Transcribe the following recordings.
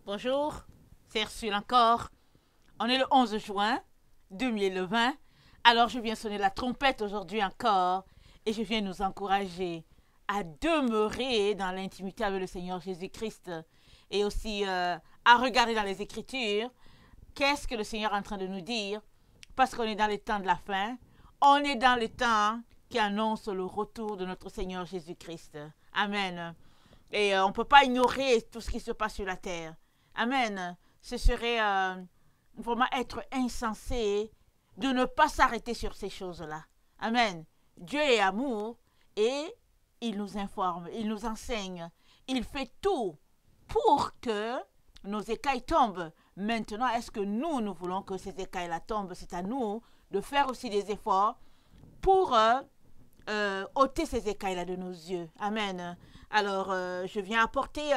Bonjour, c'est Ursule encore. On est le 11 juin 2020. Alors je viens sonner la trompette aujourd'hui encore et je viens nous encourager à demeurer dans l'intimité avec le Seigneur Jésus-Christ et aussi à regarder dans les Écritures qu'est-ce que le Seigneur est en train de nous dire parce qu'on est dans les temps de la fin. On est dans les temps qui annoncent le retour de notre Seigneur Jésus-Christ. Amen. Et on ne peut pas ignorer tout ce qui se passe sur la terre. Amen. Ce serait vraiment être insensé de ne pas s'arrêter sur ces choses-là. Amen. Dieu est amour et il nous informe, il nous enseigne. Il fait tout pour que nos écailles tombent. Maintenant, est-ce que nous voulons que ces écailles-là tombent? C'est à nous de faire aussi des efforts pour ôter ces écailles-là de nos yeux. Amen. Alors, je viens apporter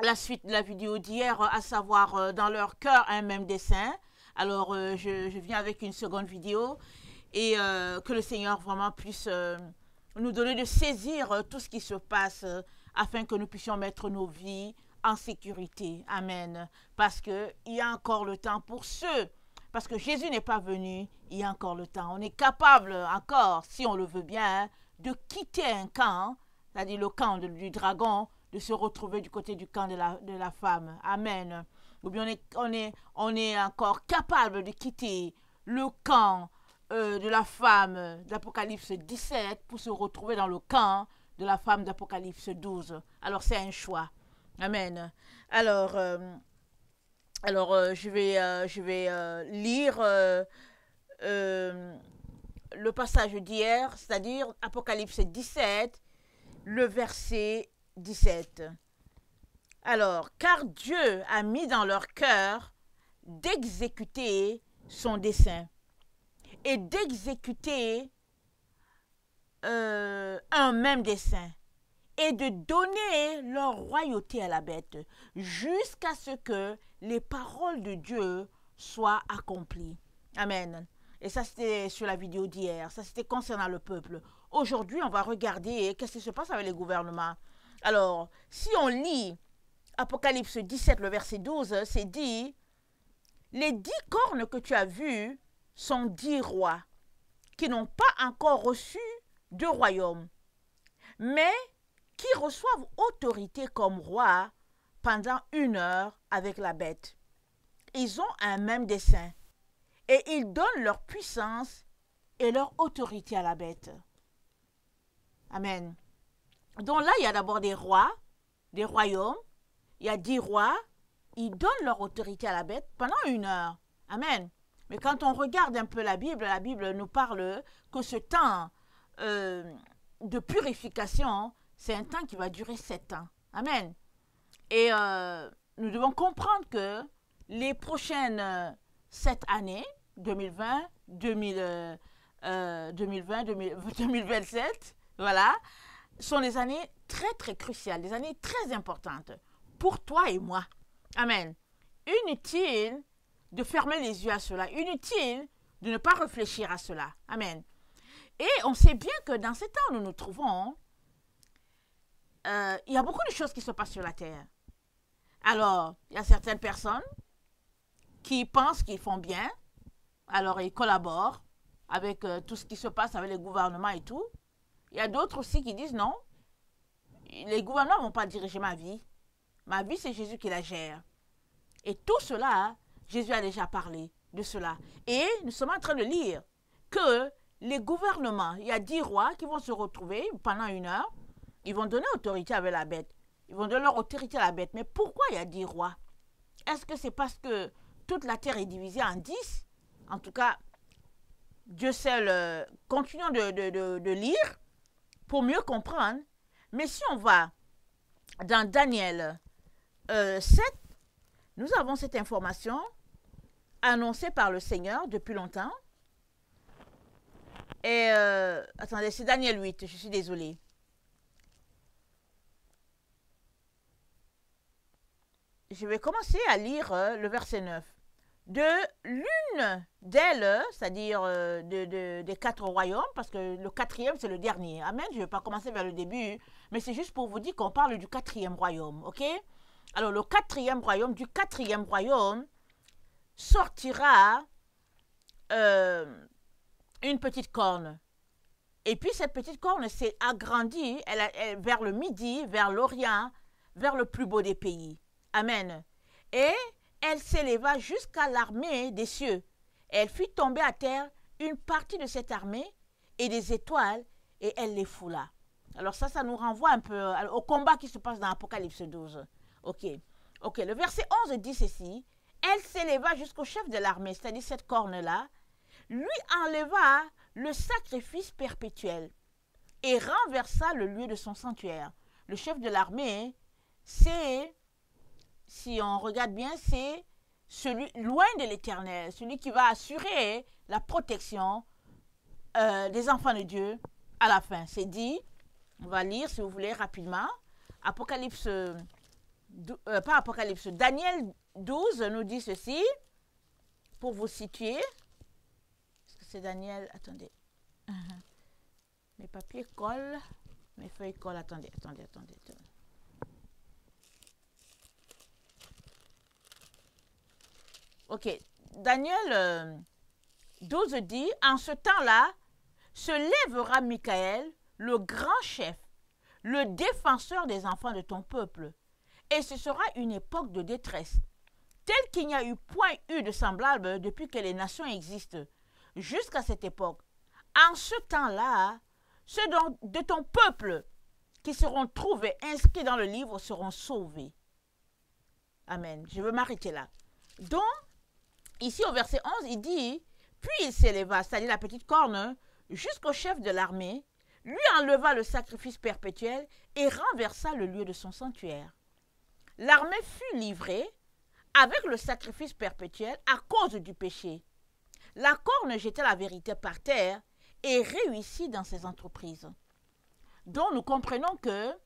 la suite de la vidéo d'hier, à savoir dans leur cœur un même dessein. Alors, je viens avec une seconde vidéo et que le Seigneur vraiment puisse nous donner de saisir tout ce qui se passe afin que nous puissions mettre nos vies en sécurité. Amen. Parce qu'il y a encore le temps pour ceux. Parce que Jésus n'est pas venu, il y a encore le temps. On est capable encore, si on le veut bien, de quitter un camp, c'est-à-dire le camp du dragon, de se retrouver du côté du camp de la femme. Amen. Ou bien on est encore capable de quitter le camp de la femme d'Apocalypse 17 pour se retrouver dans le camp de la femme d'Apocalypse 12. Alors c'est un choix. Amen. Alors, je vais lire le passage d'hier, c'est-à-dire Apocalypse 17, le verset 17. Alors, car Dieu a mis dans leur cœur d'exécuter son dessein et d'exécuter un même dessein et de donner leur royauté à la bête jusqu'à ce que les paroles de Dieu soient accomplies. Amen. Et ça, c'était sur la vidéo d'hier. Ça, c'était concernant le peuple. Aujourd'hui, on va regarder qu'est-ce qui se passe avec les gouvernements. Alors, si on lit Apocalypse 17, le verset 12, c'est dit « Les 10 cornes que tu as vues sont 10 rois qui n'ont pas encore reçu de royaume, mais qui reçoivent autorité comme rois pendant 1 heure avec la bête. Ils ont un même dessein et ils donnent leur puissance et leur autorité à la bête. » Amen. Donc là, il y a d'abord des rois, des royaumes. Il y a 10 rois. Ils donnent leur autorité à la bête pendant 1 heure. Amen. Mais quand on regarde un peu la Bible nous parle que ce temps de purification, c'est un temps qui va durer 7 ans. Amen. Et nous devons comprendre que les prochaines 7 années, 2020, 2027, voilà, sont des années très, très cruciales, des années très importantes pour toi et moi. Amen. Inutile de fermer les yeux à cela. Inutile de ne pas réfléchir à cela. Amen. Et on sait bien que dans ces temps où nous nous trouvons, il y a beaucoup de choses qui se passent sur la terre. Alors, il y a certaines personnes qui pensent qu'ils font bien. Alors, ils collaborent avec tout ce qui se passe avec les gouvernements et tout. Il y a d'autres aussi qui disent non, les gouvernements ne vont pas diriger ma vie. Ma vie, c'est Jésus qui la gère. Et tout cela, Jésus a déjà parlé de cela. Et nous sommes en train de lire que les gouvernements, il y a 10 rois qui vont se retrouver pendant 1 heure. Ils vont donner autorité avec la bête. Ils vont donner leur autorité à la bête. Mais pourquoi il y a 10 rois? Est-ce que c'est parce que toute la terre est divisée en 10? En tout cas, Dieu seul, continuons de lire pour mieux comprendre. Mais si on va dans Daniel 7, nous avons cette information annoncée par le Seigneur depuis longtemps. Et, attendez, c'est Daniel 8, je suis désolée. Je vais commencer à lire le verset 9. De l'une d'elles, c'est-à-dire des 4 royaumes, parce que le 4e, c'est le dernier. Amen. Je ne vais pas commencer vers le début, mais c'est juste pour vous dire qu'on parle du 4e royaume, ok? Alors, le quatrième royaume, du quatrième royaume, sortira une petite corne. Et puis, cette petite corne s'est agrandie vers le midi, vers l'Orient, vers le plus beau des pays. Amen. Et elle s'éleva jusqu'à l'armée des cieux. Elle fit tomber à terre une partie de cette armée et des étoiles, et elle les foula. Alors ça nous renvoie un peu au combat qui se passe dans Apocalypse 12. Ok, le verset 11 dit ceci. Elle s'éleva jusqu'au chef de l'armée, c'est-à-dire cette corne-là, lui enleva le sacrifice perpétuel et renversa le lieu de son sanctuaire. Le chef de l'armée, c'est, si on regarde bien, c'est celui loin de l'Éternel, celui qui va assurer la protection des enfants de Dieu à la fin. C'est dit, on va lire si vous voulez rapidement, Daniel 12 nous dit ceci, pour vous situer. Est-ce que c'est Daniel? Attendez. Mes papiers collent, mes feuilles collent. Attendez. Ok, Daniel 12 dit, en ce temps-là, se lèvera Michael, le grand chef, le défenseur des enfants de ton peuple. Et ce sera une époque de détresse, telle qu'il n'y a point eu de semblable depuis que les nations existent, jusqu'à cette époque. En ce temps-là, ceux de ton peuple qui seront trouvés inscrits dans le livre seront sauvés. Amen. Je veux m'arrêter là. Donc, ici au verset 11, il dit, puis il s'éleva, c'est-à-dire la petite corne, jusqu'au chef de l'armée, lui enleva le sacrifice perpétuel et renversa le lieu de son sanctuaire. L'armée fut livrée avec le sacrifice perpétuel à cause du péché. La corne jeta la vérité par terre et réussit dans ses entreprises. Donc nous comprenons que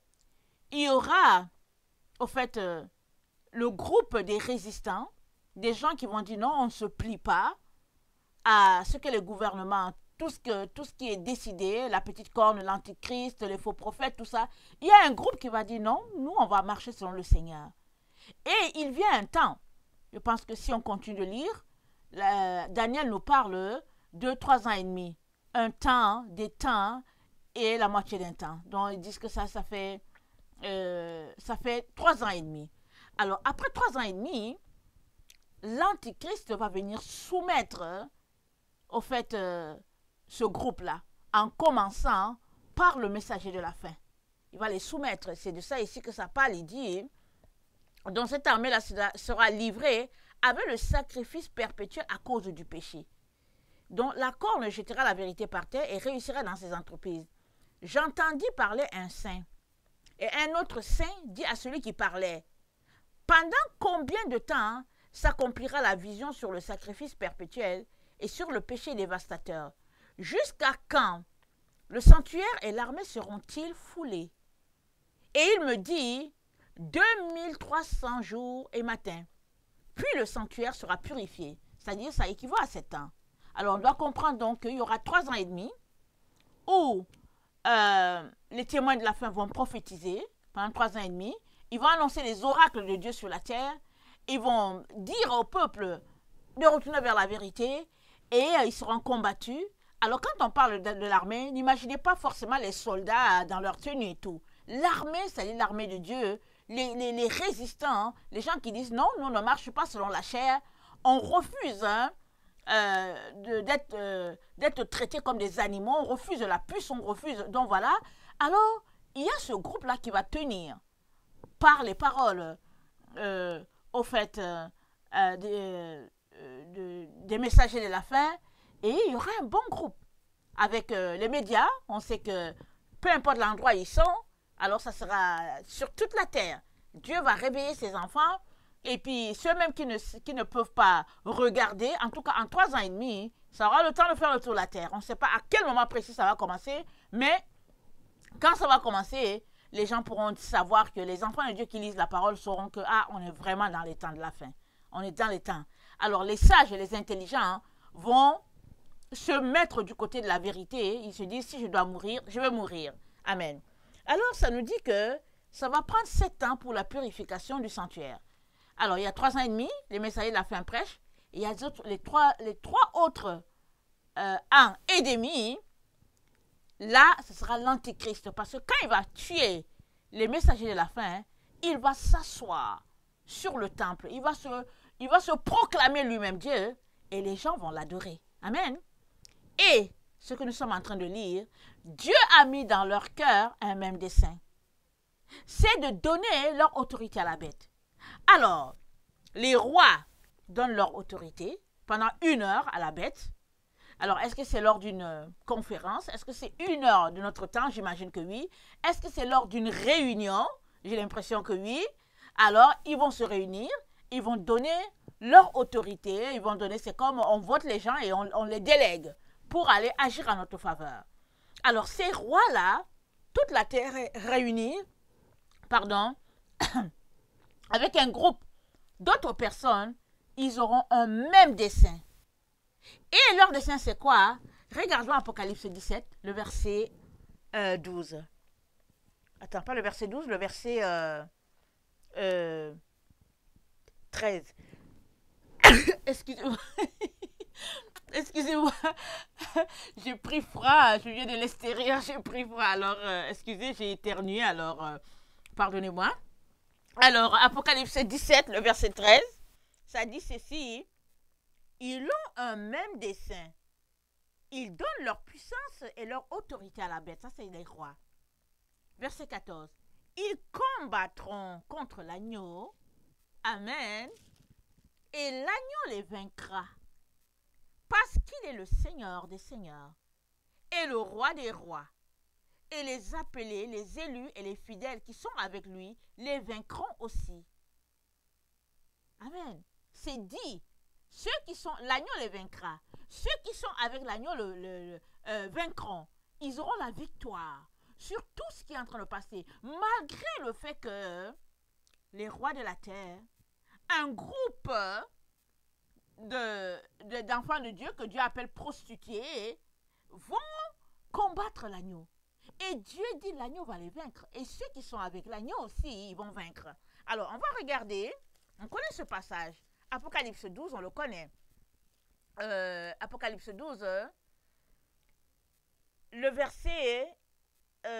il y aura, au fait, le groupe des résistants, des gens qui vont dire non, on ne se plie pas à ce que le gouvernement, tout ce qui est décidé, la petite corne, l'antichrist, les faux prophètes, tout ça. Il y a un groupe qui va dire non, nous on va marcher selon le Seigneur. Et il vient un temps, je pense que si on continue de lire, Daniel nous parle de 3 ans et demi. Un temps, des temps et la moitié d'un temps. Donc ils disent que ça fait 3 ans et demi. Alors après 3 ans et demi, l'antichrist va venir soumettre au fait ce groupe-là, en commençant par le messager de la fin. Il va les soumettre. C'est de ça ici que ça parle. Il dit, donc cette armée-là sera livrée avec le sacrifice perpétuel à cause du péché. Donc la corne jettera la vérité par terre et réussira dans ses entreprises. J'entendis parler un saint. Et un autre saint dit à celui qui parlait, pendant combien de temps s'accomplira la vision sur le sacrifice perpétuel et sur le péché dévastateur? Jusqu'à quand le sanctuaire et l'armée seront-ils foulés? Et il me dit, 2300 jours et matins. Puis le sanctuaire sera purifié. C'est-à-dire, ça équivaut à 7 ans. Alors, on doit comprendre donc qu'il y aura 3 ans et demi où les témoins de la fin vont prophétiser pendant 3 ans et demi. Ils vont annoncer les oracles de Dieu sur la terre. Ils vont dire au peuple de retourner vers la vérité et ils seront combattus. Alors, quand on parle de l'armée, n'imaginez pas forcément les soldats dans leur tenue et tout. L'armée, c'est l'armée de Dieu. Les résistants, les gens qui disent non, nous ne marchons pas selon la chair. On refuse d'être traités comme des animaux. On refuse la puce, on refuse. Donc voilà. Alors, il y a ce groupe-là qui va tenir par les paroles, au fait, des messagers de la fin. Et il y aura un bon groupe avec les médias. On sait que peu importe l'endroit où ils sont, alors ça sera sur toute la terre. Dieu va réveiller ses enfants. Et puis ceux même qui ne peuvent pas regarder, en tout cas en 3 ans et demi, ça aura le temps de faire le tour de la terre. On ne sait pas à quel moment précis ça va commencer. Mais quand ça va commencer, les gens pourront savoir que les enfants de Dieu qui lisent la parole sauront que on est vraiment dans les temps de la fin. On est dans les temps. Alors les sages et les intelligents vont se mettre du côté de la vérité. Ils se disent, si je dois mourir, je vais mourir. Amen. Alors, ça nous dit que ça va prendre 7 ans pour la purification du sanctuaire. Alors, il y a 3 ans et demi, les messagers de la fin prêchent. Et il y a les trois autres ans et demi, là, ce sera l'antichrist. Parce que quand il va tuer les messagers de la fin, il va s'asseoir sur le temple. Il va se proclamer lui-même Dieu et les gens vont l'adorer. Amen. Et ce que nous sommes en train de lire, Dieu a mis dans leur cœur un même dessein. C'est de donner leur autorité à la bête. Alors, les rois donnent leur autorité pendant 1 heure à la bête. Alors, est-ce que c'est lors d'une conférence? Est-ce que c'est 1 heure de notre temps? J'imagine que oui. Est-ce que c'est lors d'une réunion? J'ai l'impression que oui. Alors, ils vont se réunir, ils vont donner leur autorité, ils vont donner, c'est comme on vote les gens et on les délègue pour aller agir en notre faveur. Alors, ces rois-là, toute la terre est réunie, avec un groupe d'autres personnes, ils auront un même dessein. Et leur dessein, c'est quoi? Regardons Apocalypse 17, le verset 12. Attends, pas le verset 12, le verset 13. Excusez-moi. Excusez-moi. J'ai pris froid. Je viens de l'extérieur, j'ai pris froid. Alors, excusez, j'ai éternué. Alors, pardonnez-moi. Alors, Apocalypse 17, le verset 13, ça dit ceci. Ils ont un même dessein. Ils donnent leur puissance et leur autorité à la bête. Ça, c'est les rois. Verset 14. Ils combattront contre l'agneau. Amen. Et l'agneau les vaincra. Parce qu'il est le Seigneur des seigneurs et le roi des rois. Et les appelés, les élus et les fidèles qui sont avec lui les vaincront aussi. Amen. C'est dit. Ceux qui sont, l'agneau les vaincra. Ceux qui sont avec l'agneau le vaincront. Ils auront la victoire sur tout ce qui est en train de passer. Malgré le fait que les rois de la terre, un groupe d'enfants de Dieu que Dieu appelle prostituées, vont combattre l'agneau. Et Dieu dit l'agneau va les vaincre. Et ceux qui sont avec l'agneau aussi, ils vont vaincre. Alors, on va regarder. On connaît ce passage. Apocalypse 12, on le connaît. Apocalypse 12, le verset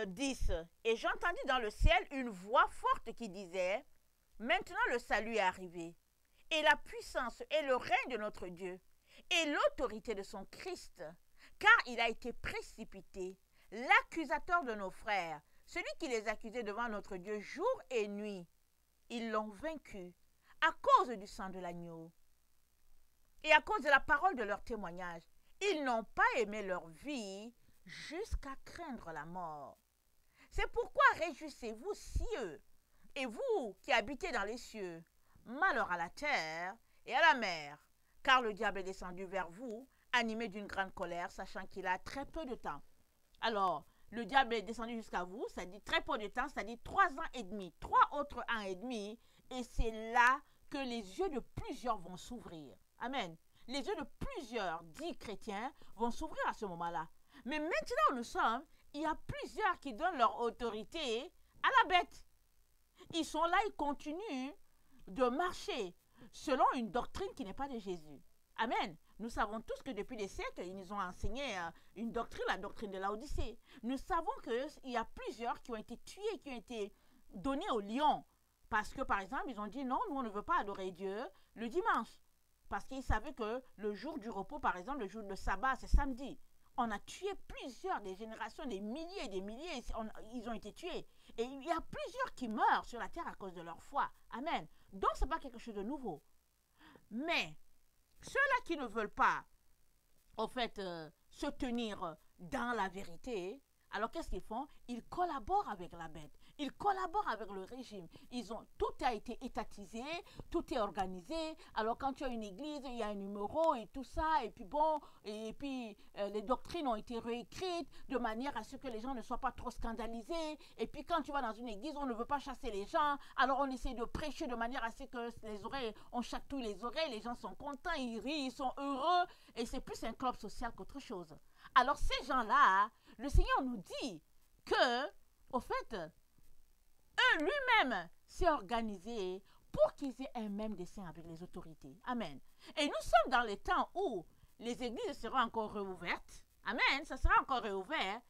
10. Et j'entendis dans le ciel une voix forte qui disait, maintenant le salut est arrivé, et la puissance et le règne de notre Dieu, et l'autorité de son Christ, car il a été précipité, l'accusateur de nos frères, celui qui les accusait devant notre Dieu jour et nuit. Ils l'ont vaincu à cause du sang de l'agneau et à cause de la parole de leur témoignage. Ils n'ont pas aimé leur vie jusqu'à craindre la mort. C'est pourquoi réjouissez-vous, cieux, et vous qui habitez dans les cieux, malheur à la terre et à la mer, car le diable est descendu vers vous, animé d'une grande colère, sachant qu'il a très peu de temps. Alors, le diable est descendu jusqu'à vous, ça dit très peu de temps, ça dit 3 ans et demi, 3 autres ans et demi, et c'est là que les yeux de plusieurs vont s'ouvrir. Amen. Les yeux de plusieurs dits chrétiens vont s'ouvrir à ce moment-là. Mais maintenant où nous sommes, il y a plusieurs qui donnent leur autorité à la bête. Ils sont là, ils continuent de marcher selon une doctrine qui n'est pas de Jésus. Amen. Nous savons tous que depuis des siècles, ils nous ont enseigné une doctrine, la doctrine de l'Odyssée. Nous savons qu'il y a plusieurs qui ont été tués, qui ont été donnés aux lions. Parce que, par exemple, ils ont dit non, nous on ne veut pas adorer Dieu le dimanche. Parce qu'ils savaient que le jour du repos, par exemple, le jour de sabbat, c'est samedi. On a tué plusieurs, des générations, des milliers et des milliers, ils ont été tués. Et il y a plusieurs qui meurent sur la terre à cause de leur foi. Amen. Donc, ce n'est pas quelque chose de nouveau. Mais, ceux-là qui ne veulent pas, en fait, se tenir dans la vérité, alors qu'est-ce qu'ils font? Ils collaborent avec la bête. Ils collaborent avec le régime. Tout a été étatisé, tout est organisé. Alors quand tu as une église, il y a un numéro et tout ça. Et puis bon, les doctrines ont été réécrites de manière à ce que les gens ne soient pas trop scandalisés. Et puis quand tu vas dans une église, on ne veut pas chasser les gens. Alors on essaie de prêcher de manière à ce que les oreilles, on chatouille les oreilles, les gens sont contents, ils rient, ils sont heureux. Et c'est plus un club social qu'autre chose. Alors ces gens-là, le Seigneur nous dit que, au fait, lui-même s'est organisé pour qu'ils aient un même dessein avec les autorités. Amen. Et nous sommes dans les temps où les églises seront encore réouvertes. Amen, ça sera encore réouvert.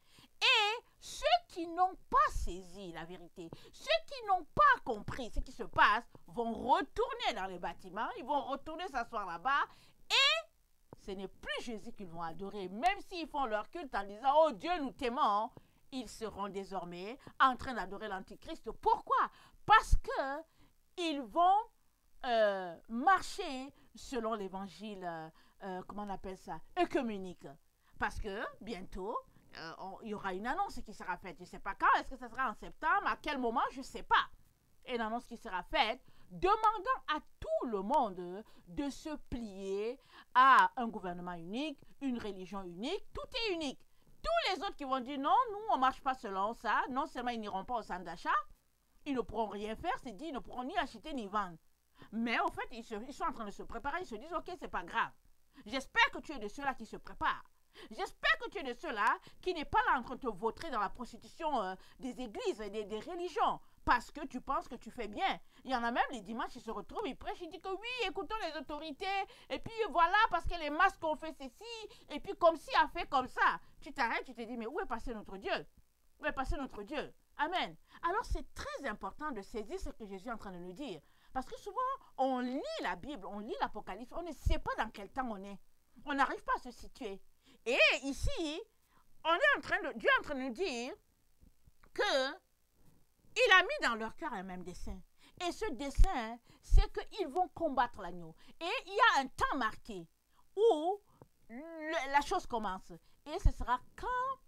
Et ceux qui n'ont pas saisi la vérité, ceux qui n'ont pas compris ce qui se passe, vont retourner dans les bâtiments, ils vont retourner s'asseoir là-bas et ce n'est plus Jésus qu'ils vont adorer. Même s'ils font leur culte en disant « Oh Dieu, nous t'aimons », ils seront désormais en train d'adorer l'Antichrist. Pourquoi? Parce qu'ils vont marcher selon l'évangile, comment on appelle ça, œcuménique. Parce que bientôt, il y aura une annonce qui sera faite. Je ne sais pas quand, est-ce que ça sera en septembre, à quel moment, je ne sais pas. Une annonce qui sera faite demandant à tout le monde de se plier à un gouvernement unique, une religion unique, tout est unique. Tous les autres qui vont dire non, nous on ne marche pas selon ça, non seulement ils n'iront pas au centre d'achat, ils ne pourront rien faire, c'est dit, ils ne pourront ni acheter ni vendre. Mais au fait, ils sont en train de se préparer, ils se disent ok, c'est pas grave. J'espère que tu es de ceux-là qui se préparent. J'espère que tu es de ceux-là qui n'est pas là en train de te vautrer dans la prostitution des églises et des religions parce que tu penses que tu fais bien. Il y en a même les dimanches, ils se retrouvent, ils prêchent, ils disent que oui, écoutons les autorités, et puis voilà, parce que les masques ont fait ceci, et puis comme si a fait comme ça. Tu t'arrêtes, tu te dis, mais où est passé notre Dieu? Où est passé notre Dieu? Amen. Alors c'est très important de saisir ce que Jésus est en train de nous dire. Parce que souvent, on lit la Bible, on lit l'Apocalypse, on ne sait pas dans quel temps on est. On n'arrive pas à se situer. Et ici, Dieu est en train de nous dire que il a mis dans leur cœur un même dessein. Et ce dessein, c'est qu'ils vont combattre l'agneau. Et il y a un temps marqué où la chose commence. Et ce sera quand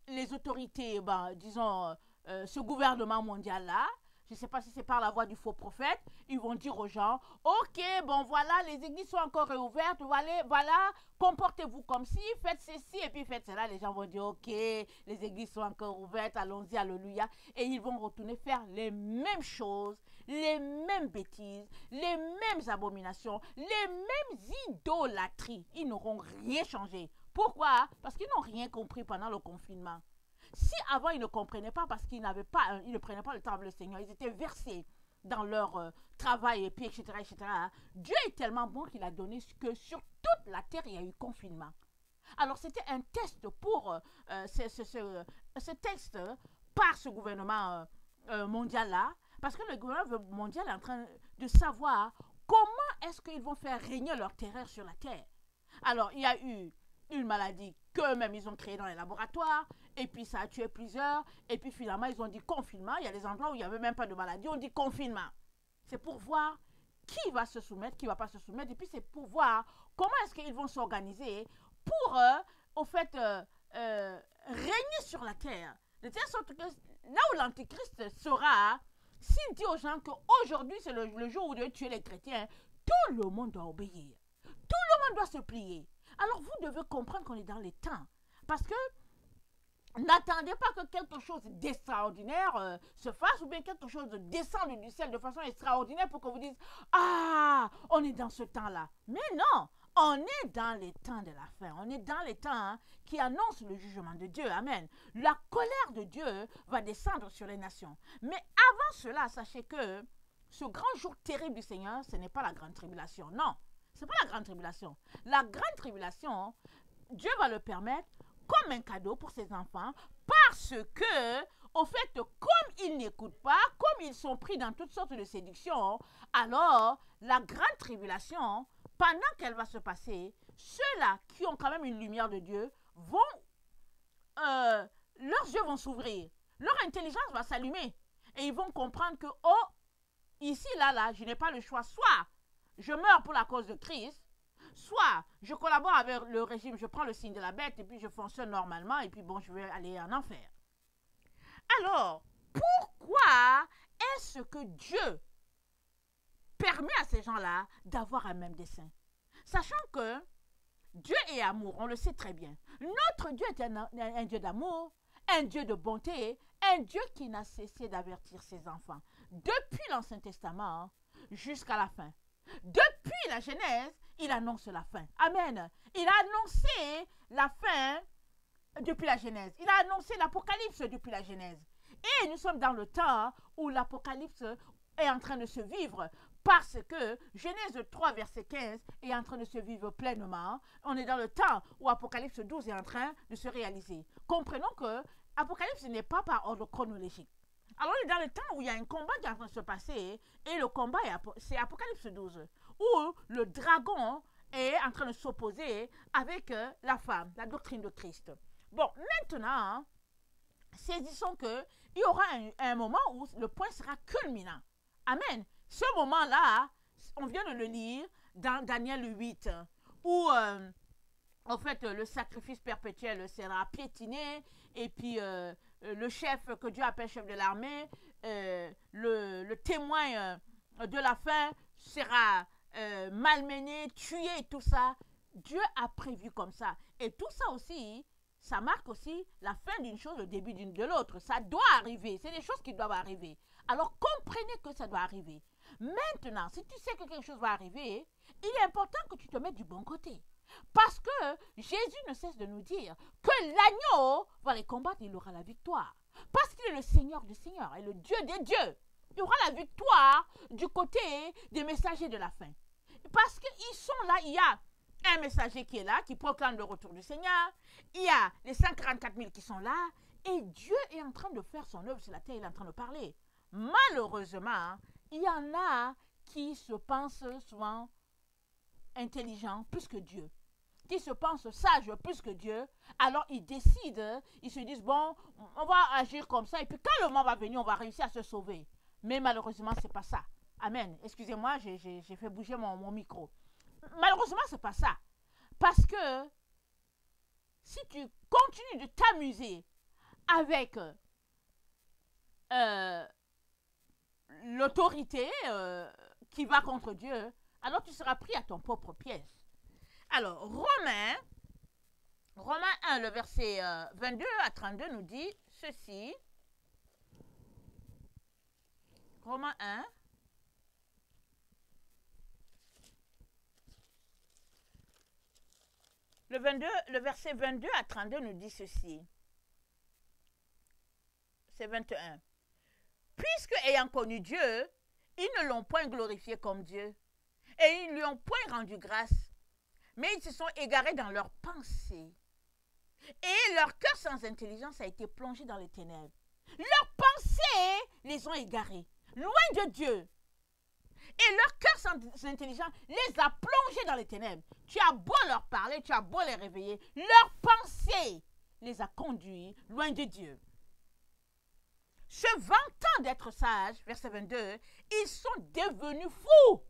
les autorités, disons, ce gouvernement mondial-là, je ne sais pas si c'est par la voix du faux prophète, ils vont dire aux gens, ok, bon voilà, les églises sont encore réouvertes, voilà, comportez-vous comme si, faites ceci et puis faites cela. Les gens vont dire, ok, les églises sont encore ouvertes, allons-y, alléluia. Et ils vont retourner faire les mêmes choses, les mêmes bêtises, les mêmes abominations, les mêmes idolâtries. Ils n'auront rien changé. Pourquoi? Parce qu'ils n'ont rien compris pendant le confinement. Si avant ils ne comprenaient pas parce qu'ils ne prenaient pas le temps avec le Seigneur, ils étaient versés dans leur travail et puis etc., etc. Dieu est tellement bon qu'il a donné que sur toute la terre il y a eu confinement. Alors c'était un test pour ce texte par ce gouvernement mondial là, parce que le gouvernement mondial est en train de savoir comment est-ce qu'ils vont faire régner leur terreur sur la terre. Alors il y a eu une maladie qu'eux-mêmes ils ont créée dans les laboratoires, et puis ça a tué plusieurs, et puis finalement ils ont dit confinement. Il y a des endroits où il n'y avait même pas de maladie, on dit confinement. C'est pour voir qui va se soumettre, qui ne va pas se soumettre, et puis c'est pour voir comment est-ce qu'ils vont s'organiser pour, au fait, régner sur la terre. De telle sorte que là où l'Antichrist sera, s'il dit aux gens qu'aujourd'hui c'est le jour où Dieu tue les chrétiens, tout le monde doit obéir. Tout le monde doit se plier. Alors vous devez comprendre qu'on est dans les temps. Parce que n'attendez pas que quelque chose d'extraordinaire se fasse ou bien quelque chose de descende du ciel de façon extraordinaire pour que vous disiez « Ah, on est dans ce temps-là ». Mais non, on est dans les temps de la fin. On est dans les temps qui annoncent le jugement de Dieu. Amen. La colère de Dieu va descendre sur les nations. Mais avant cela, sachez que ce grand jour terrible du Seigneur, ce n'est pas la grande tribulation. Non, ce n'est pas la grande tribulation. La grande tribulation, Dieu va le permettre comme un cadeau pour ses enfants parce que, au fait, comme ils n'écoutent pas, comme ils sont pris dans toutes sortes de séductions, alors la grande tribulation, pendant qu'elle va se passer, ceux-là qui ont quand même une lumière de Dieu vont, leurs yeux vont s'ouvrir, leur intelligence va s'allumer et ils vont comprendre que, oh, ici, là, je n'ai pas le choix, soit je meurs pour la cause de Christ, soit je collabore avec le régime, je prends le signe de la bête et puis je fonctionne normalement et puis bon, je vais aller en enfer. Alors, pourquoi est-ce que Dieu permet à ces gens-là d'avoir un même dessein? Sachant que Dieu est amour, on le sait très bien. Notre Dieu est un Dieu d'amour, un Dieu de bonté, un Dieu qui n'a cessé d'avertir ses enfants. Depuis l'Ancien Testament jusqu'à la fin. Depuis la Genèse, il annonce la fin. Amen. Il a annoncé la fin depuis la Genèse. Il a annoncé l'Apocalypse depuis la Genèse. Et nous sommes dans le temps où l'Apocalypse est en train de se vivre parce que Genèse 3, verset 15 est en train de se vivre pleinement. On est dans le temps où Apocalypse 12 est en train de se réaliser. Comprenons que Apocalypse n'est pas par ordre chronologique. Alors, on est dans le temps où il y a un combat qui est en train de se passer et le combat, c'est Apocalypse 12, où le dragon est en train de s'opposer avec la femme, la doctrine de Christ. Bon, maintenant, saisissons qu'il y aura un moment où le point sera culminant. Amen. Ce moment-là, on vient de le lire dans Daniel 8, où en fait le sacrifice perpétuel sera piétiné et puis le chef que Dieu appelle chef de l'armée, le témoin de la fin sera malmené, tué et tout ça. Dieu a prévu comme ça. Et tout ça aussi, ça marque aussi la fin d'une chose, le début de l'autre. Ça doit arriver. C'est des choses qui doivent arriver. Alors comprenez que ça doit arriver. Maintenant, si tu sais que quelque chose va arriver, il est important que tu te mettes du bon côté. Parce que Jésus ne cesse de nous dire que l'agneau va les combattre et il aura la victoire. Parce qu'il est le Seigneur des Seigneurs et le Dieu des dieux. Il y aura la victoire du côté des messagers de la fin. Parce qu'ils sont là, il y a un messager qui est là, qui proclame le retour du Seigneur. Il y a les 144 000 qui sont là. Et Dieu est en train de faire son œuvre sur la terre, il est en train de parler. Malheureusement, il y en a qui se pensent souvent intelligents plus que Dieu, qui se pensent sages plus que Dieu. Alors ils décident, ils se disent, bon, on va agir comme ça, et puis quand le moment va venir, on va réussir à se sauver. Mais malheureusement, c'est pas ça. Amen. Excusez-moi, j'ai fait bouger mon micro. Malheureusement, c'est pas ça. Parce que si tu continues de t'amuser avec l'autorité qui va contre Dieu, alors tu seras pris à ton propre piège. Alors, Romains 1, le verset 22 à 32 nous dit ceci. Romains 1. Le verset 22 à 32 nous dit ceci. C'est 21. Puisque, ayant connu Dieu, ils ne l'ont point glorifié comme Dieu, et ils ne lui ont point rendu grâce, mais ils se sont égarés dans leurs pensées, et leur cœur sans intelligence a été plongé dans les ténèbres. Leurs pensées les ont égarés, loin de Dieu. Et leur cœur sans intelligence les a plongés dans les ténèbres. Tu as beau leur parler, tu as beau les réveiller, leur pensée les a conduits loin de Dieu. Se vantant d'être sages, verset 22, ils sont devenus fous.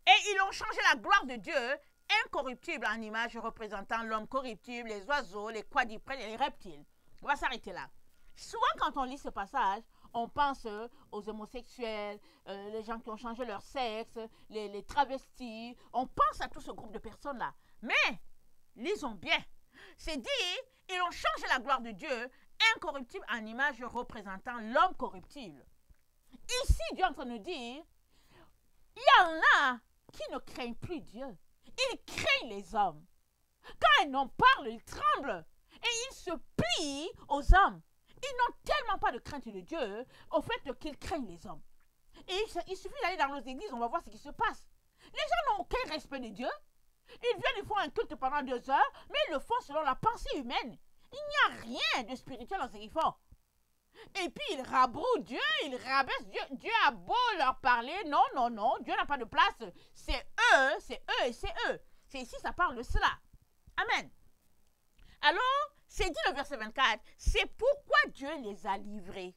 Et ils ont changé la gloire de Dieu, incorruptible en image représentant l'homme corruptible, les oiseaux, les quadrupèdes et les reptiles. On va s'arrêter là. Souvent, quand on lit ce passage, on pense aux homosexuels, les gens qui ont changé leur sexe, les travestis. On pense à tout ce groupe de personnes-là. Mais, lisons bien. C'est dit, ils ont changé la gloire de Dieu, incorruptible en image représentant l'homme corruptible. Ici, Dieu est en train de nous dire, il y en a qui ne craignent plus Dieu. Ils craignent les hommes. Quand un homme parle, ils tremblent. Et ils se plient aux hommes. Ils n'ont tellement pas de crainte de Dieu au fait qu'ils craignent les hommes. Et il suffit d'aller dans nos églises, on va voir ce qui se passe. Les gens n'ont aucun respect de Dieu. Ils viennent, ils font un culte pendant 2 heures, mais ils le font selon la pensée humaine. Il n'y a rien de spirituel dans ce qu'ils font. Et puis ils rabrouent Dieu, ils rabaissent Dieu. Dieu a beau leur parler, non, non, non, Dieu n'a pas de place. C'est eux et c'est eux. C'est ici, ça parle de cela. Amen. Alors, c'est dit le verset 24, c'est pourquoi Dieu les a livrés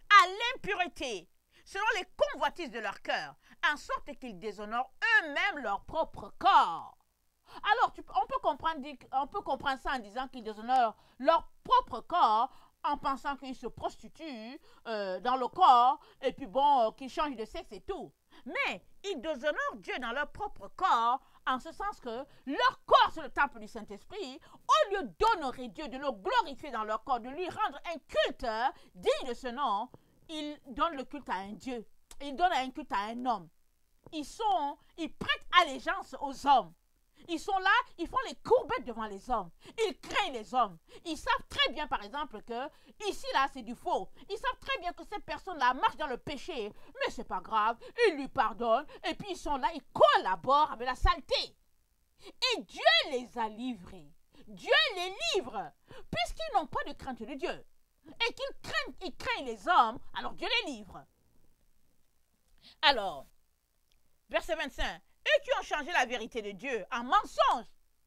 à l'impureté, selon les convoitises de leur cœur, en sorte qu'ils déshonorent eux-mêmes leur propre corps. Alors, on peut comprendre ça en disant qu'ils déshonorent leur propre corps, en pensant qu'ils se prostituent dans le corps, et puis bon, qu'ils changent de sexe et tout. Mais ils déshonorent Dieu dans leur propre corps, en ce sens que leur corps, c'est le temple du Saint-Esprit. Au lieu d'honorer Dieu, de le glorifier dans leur corps, de lui rendre un culte digne de ce nom, ils donnent le culte à un Dieu. Ils donnent un culte à un homme. Ils prêtent allégeance aux hommes. Ils sont là, ils font les courbettes devant les hommes. Ils craignent les hommes. Ils savent très bien, par exemple, que ici, là, c'est du faux. Ils savent très bien que cette personne-là marche dans le péché. Mais c'est pas grave. Ils lui pardonnent. Et puis, ils sont là, ils collaborent avec la saleté. Et Dieu les a livrés. Dieu les livre. Puisqu'ils n'ont pas de crainte de Dieu. Et qu'ils craignent les hommes, alors Dieu les livre. Alors, verset 25. Eux qui ont changé la vérité de Dieu en mensonge.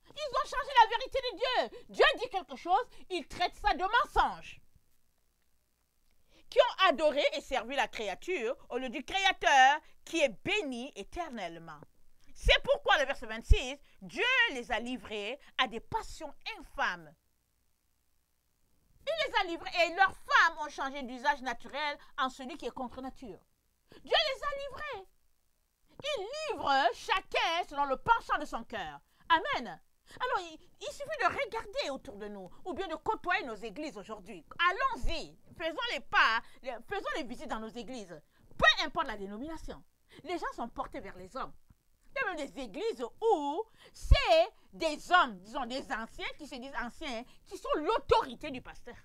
Ils ont changé la vérité de Dieu. Dieu dit quelque chose, ils traitent ça de mensonge. Qui ont adoré et servi la créature au lieu du Créateur qui est béni éternellement. C'est pourquoi le verset 26, Dieu les a livrés à des passions infâmes. Il les a livrés et leurs femmes ont changé d'usage naturel en celui qui est contre nature. Dieu les a livrés. Il livre chacun selon le penchant de son cœur. Amen. Alors, il suffit de regarder autour de nous, ou bien de côtoyer nos églises aujourd'hui. Allons-y, faisons les pas, faisons les visites dans nos églises. Peu importe la dénomination. Les gens sont portés vers les hommes. Il y a même des églises où c'est des hommes, disons des anciens, qui se disent anciens, qui sont l'autorité du pasteur.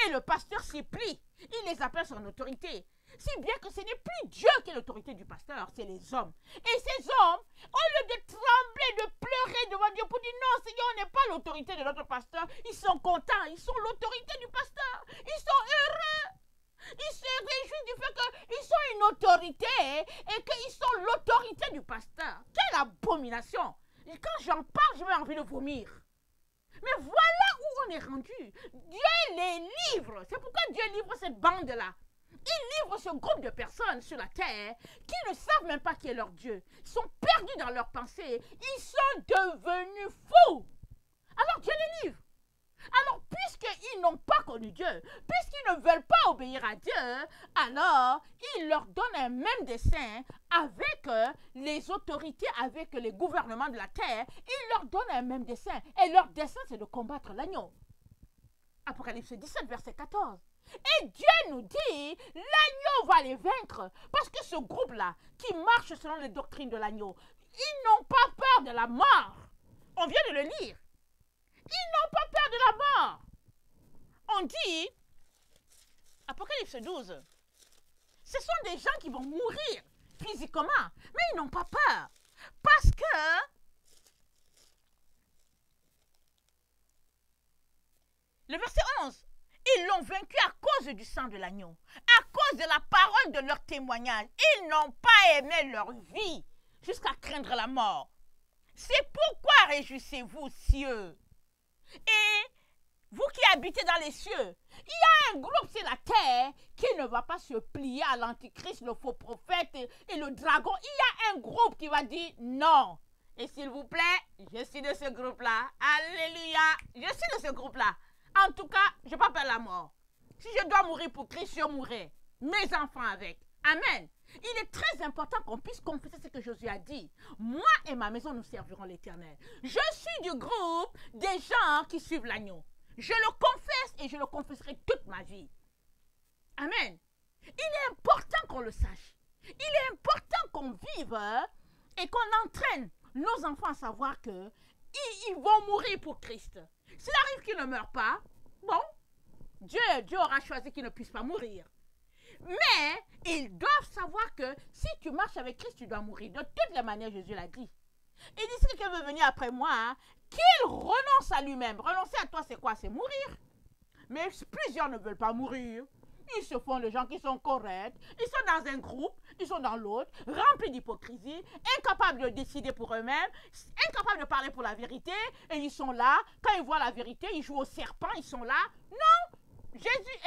Et le pasteur s'y plie. Il les appelle son autorité. Si bien que ce n'est plus Dieu qui est l'autorité du pasteur, c'est les hommes. Et ces hommes, au lieu de trembler, de pleurer devant Dieu pour dire non, Seigneur, on n'est pas l'autorité de notre pasteur, ils sont contents, ils sont l'autorité du pasteur, ils sont heureux. Ils se réjouissent du fait qu'ils sont une autorité et qu'ils sont l'autorité du pasteur. Quelle abomination! Et quand j'en parle, j'ai envie de vomir. Mais voilà où on est rendu. Dieu les livre. C'est pourquoi Dieu livre cette bande-là. Il livre ce groupe de personnes sur la terre qui ne savent même pas qui est leur Dieu. Ils sont perdus dans leurs pensées. Ils sont devenus fous. Alors Dieu les livre. Alors, puisqu'ils n'ont pas connu Dieu, puisqu'ils ne veulent pas obéir à Dieu, alors il leur donne un même dessein avec les autorités, avec les gouvernements de la terre. Il leur donne un même dessein. Et leur dessein, c'est de combattre l'agneau. Apocalypse 17, verset 14. Et Dieu nous dit, l'agneau va les vaincre. Parce que ce groupe-là, qui marche selon les doctrines de l'agneau, ils n'ont pas peur de la mort. On vient de le lire. Ils n'ont pas peur de la mort. On dit, Apocalypse 12, ce sont des gens qui vont mourir physiquement, mais ils n'ont pas peur. Parce que le verset 11, ils l'ont vaincu à cause du sang de l'agneau, à cause de la parole de leur témoignage. Ils n'ont pas aimé leur vie jusqu'à craindre la mort. C'est pourquoi réjouissez-vous, cieux. Et vous qui habitez dans les cieux, il y a un groupe sur la terre qui ne va pas se plier à l'antichrist, le faux prophète et le dragon. Il y a un groupe qui va dire non. Et s'il vous plaît, je suis de ce groupe-là. Alléluia. Je suis de ce groupe-là. En tout cas, je n'ai pas peur de la mort. Si je dois mourir pour Christ, je mourrai. Mes enfants avec. Amen. Il est très important qu'on puisse confesser ce que Jésus a dit. Moi et ma maison, nous servirons l'Éternel. Je suis du groupe des gens qui suivent l'agneau. Je le confesse et je le confesserai toute ma vie. Amen. Il est important qu'on le sache. Il est important qu'on vive et qu'on entraîne nos enfants à savoir que ils vont mourir pour Christ. S'il arrive qu'ils ne meurent pas, bon, Dieu aura choisi qu'ils ne puissent pas mourir. Mais ils doivent savoir que si tu marches avec Christ, tu dois mourir. De toutes les manières, Jésus l'a dit. Il dit, si quelqu'un veut venir après moi, qu'il renonce à lui-même. Renoncer à toi, c'est quoi? C'est mourir. Mais plusieurs ne veulent pas mourir. Ils se font des gens qui sont corrects. Ils sont dans un groupe, ils sont dans l'autre, remplis d'hypocrisie, incapables de décider pour eux-mêmes, incapables de parler pour la vérité. Et ils sont là, quand ils voient la vérité, ils jouent au serpent, ils sont là. Non, Jésus,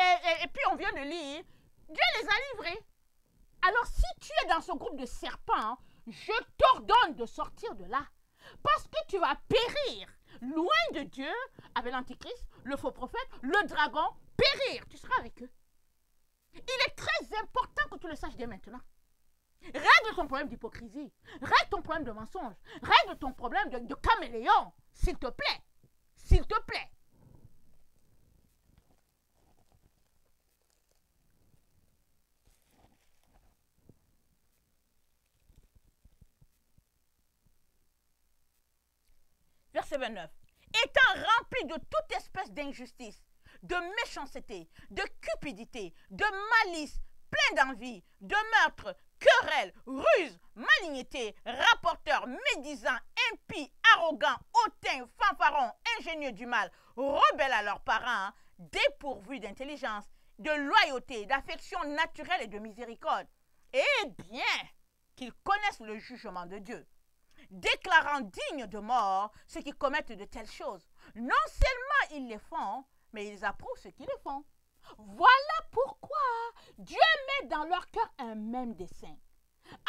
et puis on vient de lire, Dieu les a livrés. Alors si tu es dans ce groupe de serpents, je t'ordonne de sortir de là. Parce que tu vas périr loin de Dieu avec l'antichrist, le faux prophète, le dragon, périr. Tu seras avec eux. Il est très important que tu le saches dès maintenant. Règle ton problème d'hypocrisie. Règle ton problème de mensonge. Règle ton problème de caméléon. S'il te plaît. S'il te plaît. Verset 29. Étant rempli de toute espèce d'injustice, de méchanceté, de cupidité, de malice, plein d'envie, de meurtre, querelle, ruse, malignité, rapporteur, médisant, impie, arrogant, hautain, fanfaron, ingénieux du mal, rebelles à leurs parents, dépourvus d'intelligence, de loyauté, d'affection naturelle et de miséricorde, et bien qu'ils connaissent le jugement de Dieu, déclarant dignes de mort ceux qui commettent de telles choses. Non seulement ils les font, mais ils approuvent ceux qui les font. Voilà pourquoi Dieu met dans leur cœur un même dessein,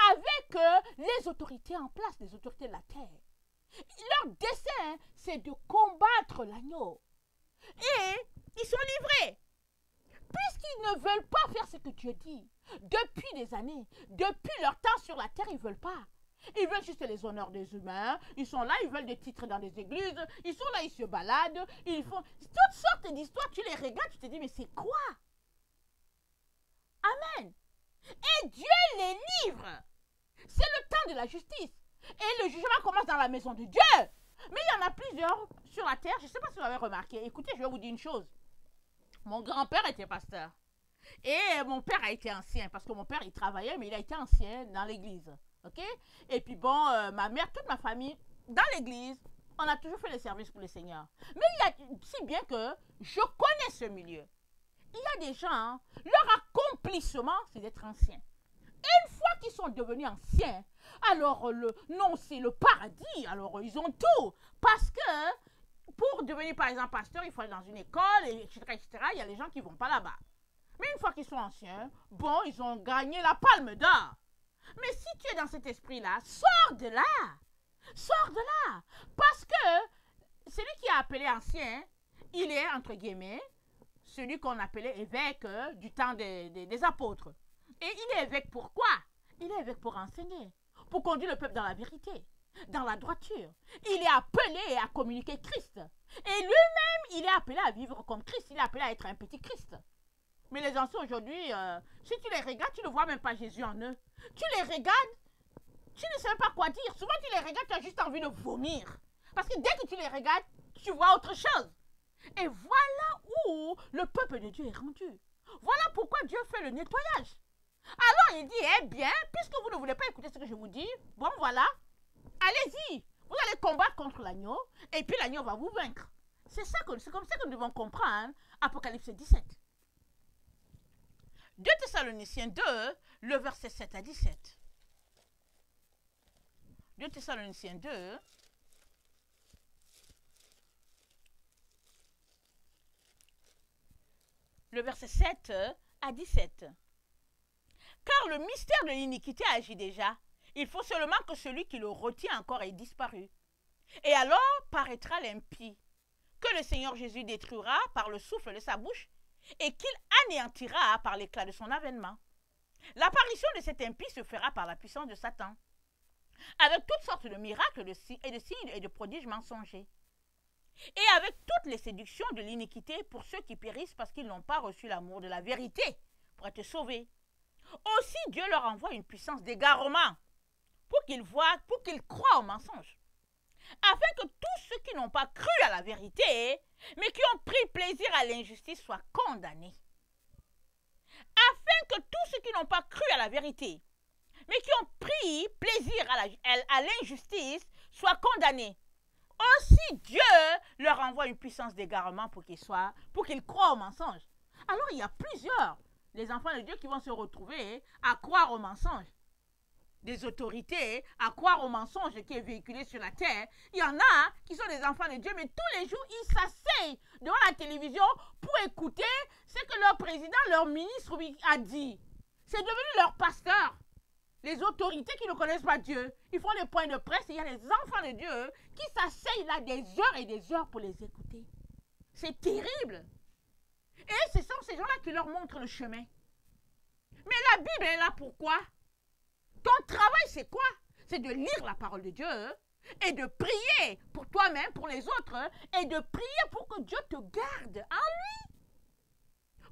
avec les autorités en place, les autorités de la terre. Leur dessein, c'est de combattre l'agneau. Et ils sont livrés. Puisqu'ils ne veulent pas faire ce que Dieu dit, depuis des années, depuis leur temps sur la terre, ils ne veulent pas. Ils veulent juste les honneurs des humains. Ils sont là, ils veulent des titres dans les églises. Ils sont là, ils se baladent. Ils font toutes sortes d'histoires. Tu les regardes, tu te dis, mais c'est quoi? Amen. Et Dieu les livre. C'est le temps de la justice. Et le jugement commence dans la maison de Dieu. Mais il y en a plusieurs sur la terre. Je ne sais pas si vous avez remarqué. Écoutez, je vais vous dire une chose. Mon grand-père était pasteur. Et mon père a été ancien. Parce que mon père, il travaillait, mais il a été ancien dans l'église. Ok? Et puis bon, ma mère, toute ma famille, dans l'église, on a toujours fait les services pour le Seigneur. Mais il y a si bien que je connais ce milieu. Il y a des gens, leur accomplissement, c'est d'être ancien. Une fois qu'ils sont devenus anciens, alors non, c'est le paradis. Alors ils ont tout. Parce que pour devenir par exemple pasteur, il faut aller dans une école, etc., etc. Il y a les gens qui ne vont pas là-bas. Mais une fois qu'ils sont anciens, bon, ils ont gagné la palme d'or. Mais si tu es dans cet esprit-là, sors de là. Sors de là. Parce que celui qui est appelé ancien, il est, entre guillemets, celui qu'on appelait évêque du temps des apôtres. Et il est évêque pourquoi? Il est évêque pour enseigner, pour conduire le peuple dans la vérité, dans la droiture. Il est appelé à communiquer Christ. Et lui-même, il est appelé à vivre comme Christ. Il est appelé à être un petit Christ. Mais les anciens aujourd'hui, si tu les regardes, tu ne vois même pas Jésus en eux. Tu les regardes, tu ne sais même pas quoi dire. Souvent, tu les regardes, tu as juste envie de vomir. Parce que dès que tu les regardes, tu vois autre chose. Et voilà où le peuple de Dieu est rendu. Voilà pourquoi Dieu fait le nettoyage. Alors il dit, eh bien, puisque vous ne voulez pas écouter ce que je vous dis, bon voilà, allez-y. Vous allez combattre contre l'agneau, et puis l'agneau va vous vaincre. C'est comme ça que nous devons comprendre Apocalypse 17. 2 Thessaloniciens 2, le verset 7 à 17. 2 Thessaloniciens 2, le verset 7 à 17. Car le mystère de l'iniquité agit déjà. Il faut seulement que celui qui le retient encore ait disparu. Et alors paraîtra l'impie, que le Seigneur Jésus détruira par le souffle de sa bouche et qu'il anéantira par l'éclat de son avènement. L'apparition de cet impie se fera par la puissance de Satan, avec toutes sortes de miracles de signes et de prodiges mensongers, et avec toutes les séductions de l'iniquité pour ceux qui périssent parce qu'ils n'ont pas reçu l'amour de la vérité pour être sauvés. Aussi Dieu leur envoie une puissance d'égarement pour qu'ils croient au mensonge, afin que tous ceux qui n'ont pas cru à la vérité, mais qui ont pris plaisir à l'injustice soient condamnés. Afin que tous ceux qui n'ont pas cru à la vérité, mais qui ont pris plaisir à l'injustice soient condamnés. Aussi Dieu leur envoie une puissance d'égarement pour qu'ils croient au mensonge. Alors il y a plusieurs, les enfants de Dieu qui vont se retrouver à croire au mensonge. Des autorités à croire au mensonge qui est véhiculé sur la terre. Il y en a qui sont des enfants de Dieu, mais tous les jours, ils s'asseyent devant la télévision pour écouter ce que leur président, leur ministre a dit. C'est devenu leur pasteur. Les autorités qui ne connaissent pas Dieu, ils font des points de presse et il y a les enfants de Dieu qui s'asseyent là des heures et des heures pour les écouter. C'est terrible. Et ce sont ces gens-là qui leur montrent le chemin. Mais la Bible est là pourquoi? Ton travail, c'est quoi? C'est de lire la parole de Dieu et de prier pour toi-même, pour les autres, et de prier pour que Dieu te garde en lui.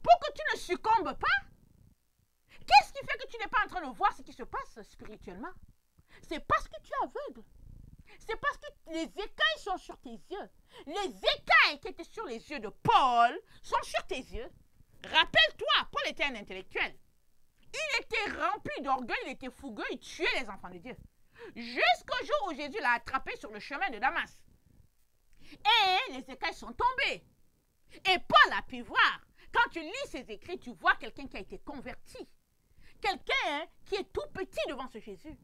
Pour que tu ne succombes pas. Qu'est-ce qui fait que tu n'es pas en train de voir ce qui se passe spirituellement? C'est parce que tu es aveugle. C'est parce que les écailles sont sur tes yeux. Les écailles qui étaient sur les yeux de Paul sont sur tes yeux. Rappelle-toi, Paul était un intellectuel. Il était rempli d'orgueil, il était fougueux, il tuait les enfants de Dieu. Jusqu'au jour où Jésus l'a attrapé sur le chemin de Damas. Et les écailles sont tombées. Et Paul a pu voir. Quand tu lis ses écrits, tu vois quelqu'un qui a été converti. Quelqu'un qui est tout petit devant ce Jésus.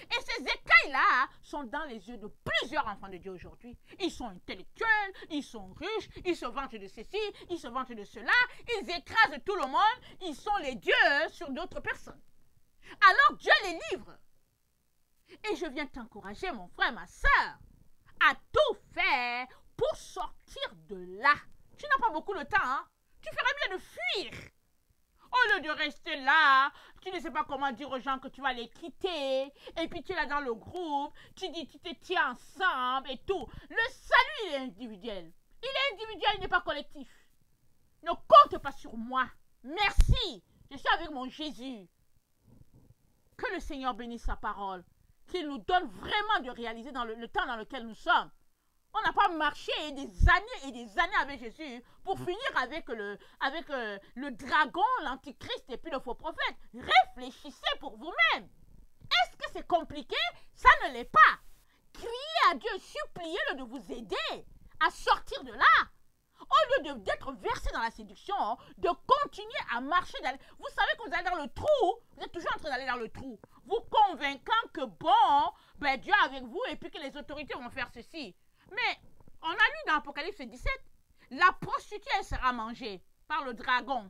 Et ces écailles-là sont dans les yeux de plusieurs enfants de Dieu aujourd'hui. Ils sont intellectuels, ils sont riches, ils se vantent de ceci, ils se vantent de cela, ils écrasent tout le monde, ils sont les dieux sur d'autres personnes. Alors Dieu les livre. Et je viens t'encourager, mon frère, ma soeur, à tout faire pour sortir de là. Tu n'as pas beaucoup de temps, hein? Tu ferais bien de fuir. Au lieu de rester là, tu ne sais pas comment dire aux gens que tu vas les quitter. Et puis tu es là dans le groupe, tu dis tu te tiens ensemble et tout. Le salut, il est individuel. Il est individuel, il n'est pas collectif. Ne compte pas sur moi. Merci. Je suis avec mon Jésus. Que le Seigneur bénisse sa parole. Qu'il nous donne vraiment de réaliser dans le temps dans lequel nous sommes. On n'a pas marché des années avec Jésus pour finir avec le dragon, l'antichrist et puis le faux prophète. Réfléchissez pour vous-même. Est-ce que c'est compliqué? Ça ne l'est pas. Criez à Dieu, suppliez-le de vous aider à sortir de là. Au lieu d'être versé dans la séduction, de continuer à marcher. Vous savez que vous allez dans le trou, vous êtes toujours en train d'aller dans le trou. Vous convainquant que bon, ben Dieu est avec vous et puis que les autorités vont faire ceci. Mais on a lu dans Apocalypse 17, la prostituée, elle sera mangée par le dragon,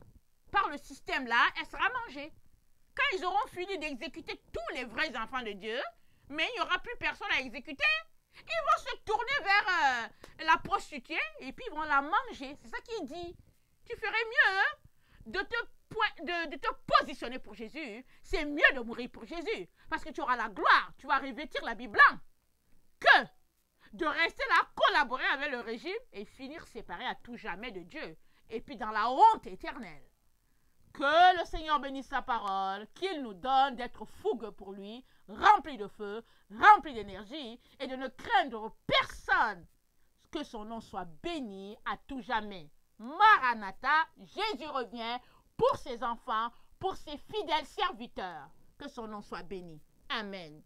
par le système là, elle sera mangée. Quand ils auront fini d'exécuter tous les vrais enfants de Dieu, mais il n'y aura plus personne à exécuter, ils vont se tourner vers la prostituée et puis ils vont la manger. C'est ça qu'il dit. Tu ferais mieux de te positionner pour Jésus. C'est mieux de mourir pour Jésus parce que tu auras la gloire, tu vas revêtir l'habit blanc, que de rester là, collaborer avec le régime et finir séparé à tout jamais de Dieu. Et puis dans la honte éternelle. Que le Seigneur bénisse sa parole, qu'il nous donne d'être fougueux pour lui, rempli de feu, rempli d'énergie et de ne craindre personne. Que son nom soit béni à tout jamais. Maranatha, Jésus revient pour ses enfants, pour ses fidèles serviteurs. Que son nom soit béni. Amen.